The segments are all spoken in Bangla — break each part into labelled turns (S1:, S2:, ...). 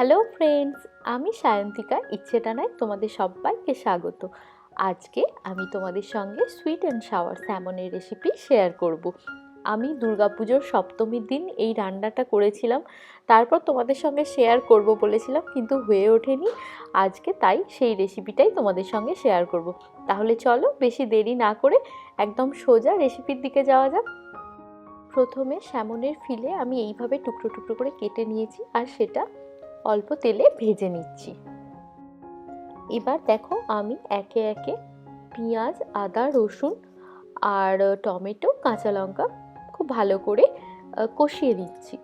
S1: হ্যালো ফ্রেন্ডস, আমি সায়ন্তিকা ইচ্ছে টানায় তোমাদের সবাইকে স্বাগত। আজকে আমি তোমাদের সঙ্গে সুইট অ্যান্ড সাওয়ার স্যামনের রেসিপি শেয়ার করব। আমি দুর্গাপুজোর সপ্তমীর দিন এই রান্নাটা করেছিলাম, তারপর তোমাদের সঙ্গে শেয়ার করব বলেছিলাম, কিন্তু হয়ে ওঠেনি। আজকে তাই সেই রেসিপিটাই তোমাদের সঙ্গে শেয়ার করব। তাহলে চলো বেশি দেরি না করে একদম সোজা রেসিপির দিকে যাওয়া যাক। প্রথমে স্যামনের ফিলে আমি এইভাবে টুকরো টুকরো করে কেটে নিয়েছি, আর সেটা অল্প তেলে ভেজে নিচ্ছি। এবার দেখো আমি একে একে পেঁয়াজ, আদা, রসুন আর টমেটো, কাঁচা লঙ্কা খুব ভালো করে কষিয়ে নিচ্ছি।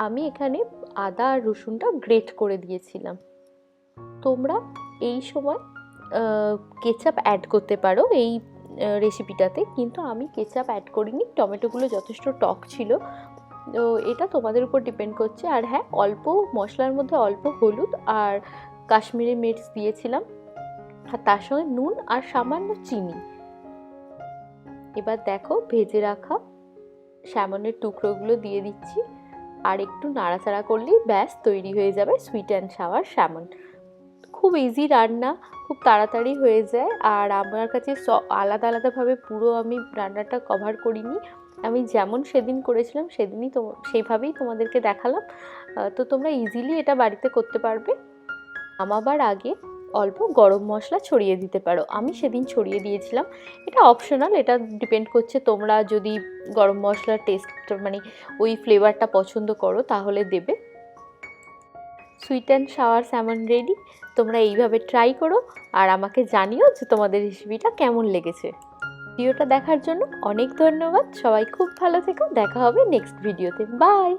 S1: আমি এখানে আদা আর রসুনটা গ্রেট করে দিয়েছিলাম। তোমরা এই সময় কেচাপ অ্যাড করতে পারো এই রেসিপিটাতে, কিন্তু আমি কেচাপ অ্যাড করিনি। টমেটোগুলো যথেষ্ট টক ছিল, তো এটা তোমাদের উপর ডিপেন্ড করছে। আর হ্যাঁ, অল্প মশলার মধ্যে অল্প হলুদ আর কাশ্মীরি মির্চ দিয়েছিলাম, আর তার সঙ্গে নুন আর সামান্য চিনি। এবার দেখো ভেজে রাখা স্যামনের টুকরোগুলো দিয়ে দিচ্ছি, আর একটু নাড়াচাড়া করলেই ব্যাস তৈরি হয়ে যাবে সুইট অ্যান্ড সাওয়ার স্যামন। খুব ইজি রান্না, খুব তাড়াতাড়ি হয়ে যায়। আর আমার কাছে আলাদা আলাদাভাবে পুরো আমি রান্নাটা কভার করিনি, আমি যেমন সেদিন করেছিলাম সেদিনই সেইভাবেই তোমাদেরকে দেখালাম। তো তোমরা ইজিলি এটা বাড়িতে করতে পারবে। নামাবার আগে অল্প গরম মশলা ছড়িয়ে দিতে পারো, আমি সেদিন ছড়িয়ে দিয়েছিলাম। এটা অপশনাল, এটা ডিপেন্ড করছে তোমরা যদি গরম মশলার টেস্ট মানে ওই ফ্লেভারটা পছন্দ করো তাহলে দেবে। Sweet and sour salmon ready. তোমরা এইভাবে ট্রাই করো আর আমাকে জানিও যে তোমাদের রেসিপিটা কেমন লেগেছে। ভিডিওটা দেখার জন্য অনেক ধন্যবাদ। সবাই খুব ভালো থেকো, দেখা হবে নেক্সট ভিডিওতে। বাই।